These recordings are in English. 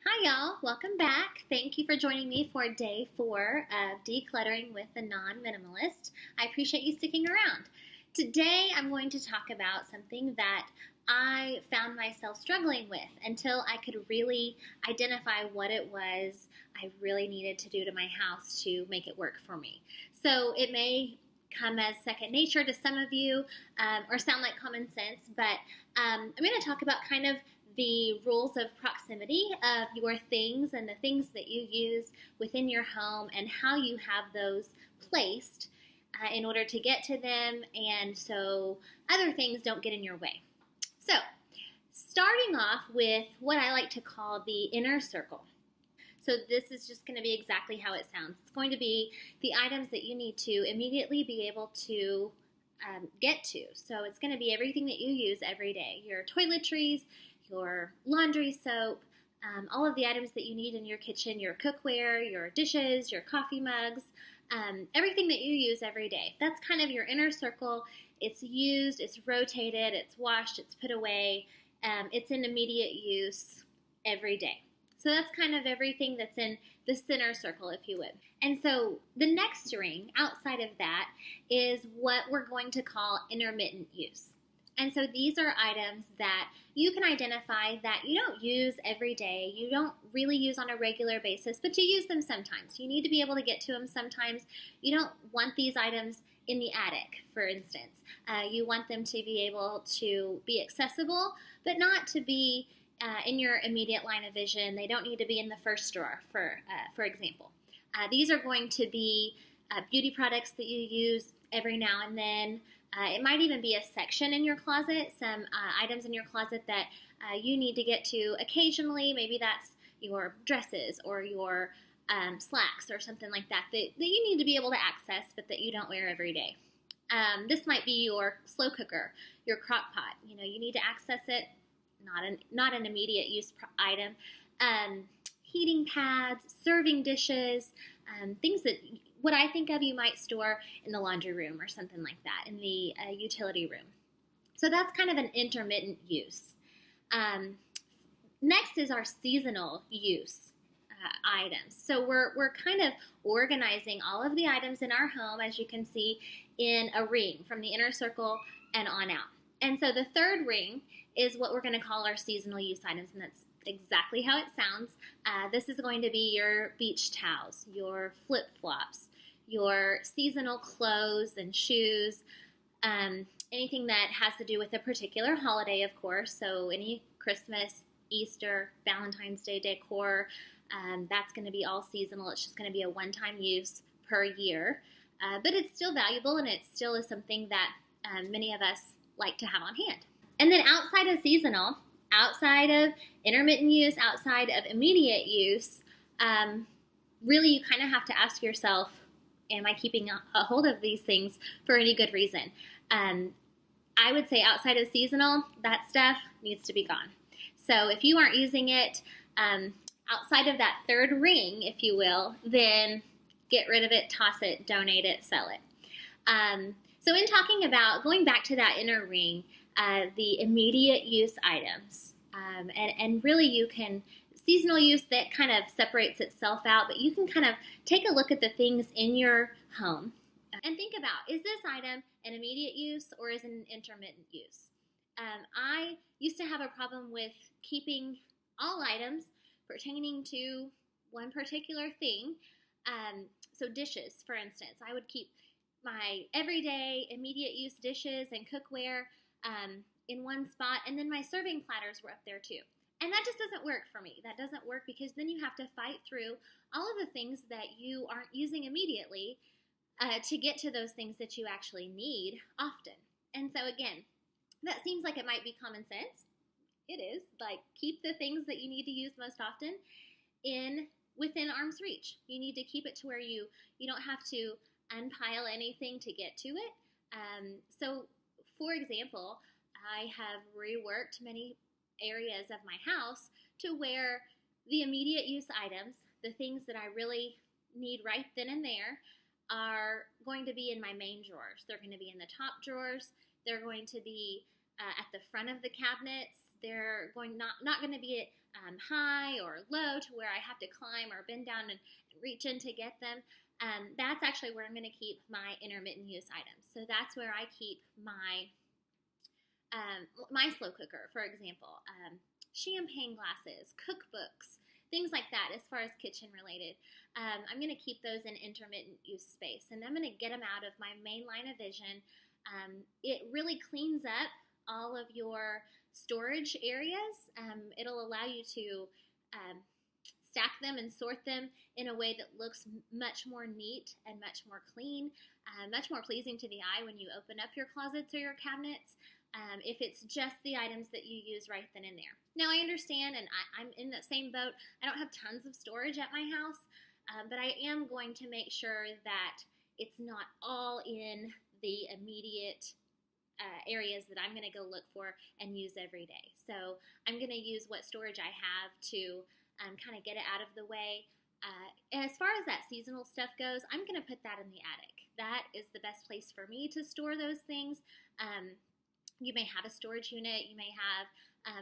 Hi y'all, welcome back. Thank you for joining me for day 4 of Decluttering with the Non-Minimalist. I appreciate you sticking around. Today I'm going to talk about something that I found myself struggling with until I could really identify what it was I really needed to do to my house to make it work for me. So it may come as second nature to some of you or sound like common sense, but I'm going to talk about kind of the rules of proximity of your things and the things that you use within your home and how you have those placed in order to get to them and so other things don't get in your way. So, starting off with what I like to call the inner circle. So this is just going to be exactly how it sounds. It's going to be the items that you need to immediately be able to get to. So it's going to be everything that you use every day. Your toiletries, your laundry soap, all of the items that you need in your kitchen, your cookware, your dishes, your coffee mugs, everything that you use every day. That's kind of your inner circle. It's used, it's rotated, it's washed, it's put away. It's in immediate use every day. So that's kind of everything that's in the center circle, if you would. And so the next ring outside of that is what we're going to call intermittent use. And so these are items that you can identify that you don't use every day, you don't really use on a regular basis, but you use them sometimes. You need to be able to get to them sometimes. You don't want these items in the attic, for instance. You want them to be able to be accessible, but not to be in your immediate line of vision. They don't need to be in the first drawer, for example. These are going to be beauty products that you use every now and then. It might even be a section in your closet, some items in your closet that you need to get to occasionally. Maybe that's your dresses or your slacks or something like that you need to be able to access but that you don't wear every day. This might be your slow cooker, your crock pot. You need to access it, not an immediate use item. Heating pads, serving dishes, things that what I think of you might store in the laundry room or something like that, in the utility room. So that's kind of an intermittent use. Next is our seasonal use items. So we're kind of organizing all of the items in our home, as you can see, in a ring from the inner circle and on out. And so the third ring is what we're going to call our seasonal use items, and that's exactly how it sounds. This is going to be your beach towels, your flip-flops, your seasonal clothes and shoes, anything that has to do with a particular holiday, of course. So any Christmas, Easter, Valentine's Day decor, that's going to be all seasonal. It's just going to be a one-time use per year. But it's still valuable, and it still is something that many of us like to have on hand. And then outside of seasonal, outside of intermittent use, outside of immediate use, really you kind of have to ask yourself, am I keeping a hold of these things for any good reason? I would say outside of seasonal, that stuff needs to be gone. So if you aren't using it outside of that third ring, if you will, then get rid of it, toss it, donate it, sell it. So in talking about going back to that inner ring, the immediate use items, and really you can, seasonal use that kind of separates itself out, but you can kind of take a look at the things in your home and think about, is this item an immediate use or is it an intermittent use? I used to have a problem with keeping all items pertaining to one particular thing. So dishes, for instance, I would keep my everyday immediate use dishes and cookware in one spot, and then my serving platters were up there too. And that just doesn't work for me. That doesn't work because then you have to fight through all of the things that you aren't using immediately to get to those things that you actually need often. And so again, that seems like it might be common sense. It is. Like, keep the things that you need to use most often within arm's reach. You need to keep it to where you don't have to unpile anything to get to it. So for example, I have reworked many areas of my house to where the immediate use items, the things that I really need right then and there, are going to be in my main drawers. They're going to be in the top drawers. They're going to be at the front of the cabinets. They're not going to be high or low to where I have to climb or bend down and reach in to get them. That's actually where I'm going to keep my intermittent use items. So that's where I keep my slow cooker, for example, champagne glasses, cookbooks, things like that as far as kitchen related. I'm going to keep those in intermittent use space, and I'm going to get them out of my main line of vision. It really cleans up all of your storage areas. It'll allow you to stack them and sort them in a way that looks much more neat and much more clean, much more pleasing to the eye when you open up your closets or your cabinets. If it's just the items that you use right then and there. Now, I understand, and I'm in that same boat. I don't have tons of storage at my house, but I am going to make sure that it's not all in the immediate areas that I'm going to go look for and use every day. So I'm going to use what storage I have to kind of get it out of the way. As far as that seasonal stuff goes, I'm going to put that in the attic. That is the best place for me to store those things. You may have a storage unit, you may have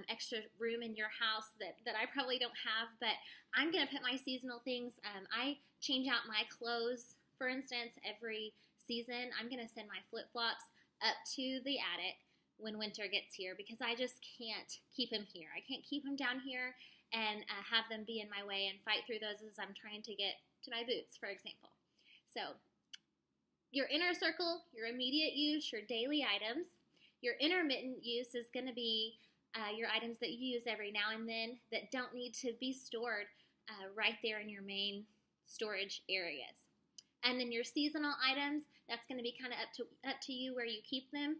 extra room in your house that I probably don't have, but I'm going to put my seasonal things. I change out my clothes, for instance, every season. I'm going to send my flip-flops up to the attic when winter gets here because I just can't keep them here. I can't keep them down here and have them be in my way and fight through those as I'm trying to get to my boots, for example. So your inner circle, your immediate use, your daily items. Your intermittent use is going to be your items that you use every now and then that don't need to be stored right there in your main storage areas. And then your seasonal items, that's going to be kind of up to you where you keep them.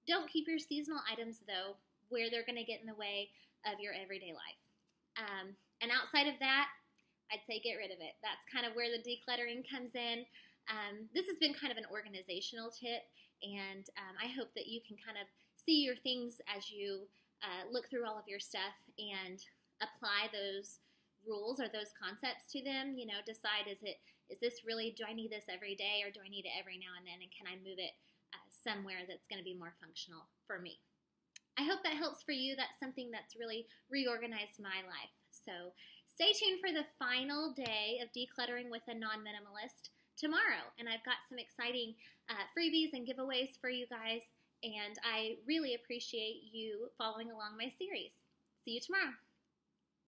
Don't keep your seasonal items, though, where they're going to get in the way of your everyday life. And outside of that, I'd say get rid of it. That's kind of where the decluttering comes in. This has been kind of an organizational tip, and I hope that you can kind of see your things as you look through all of your stuff and apply those rules or those concepts to them. You know, decide, is this really, do I need this every day or do I need it every now and then, and can I move it somewhere that's going to be more functional for me? I hope that helps for you. That's something that's really reorganized my life. So stay tuned for the final day of Decluttering with a Non-Minimalist tomorrow, and I've got some exciting freebies and giveaways for you guys, and I really appreciate you following along my series. See you tomorrow.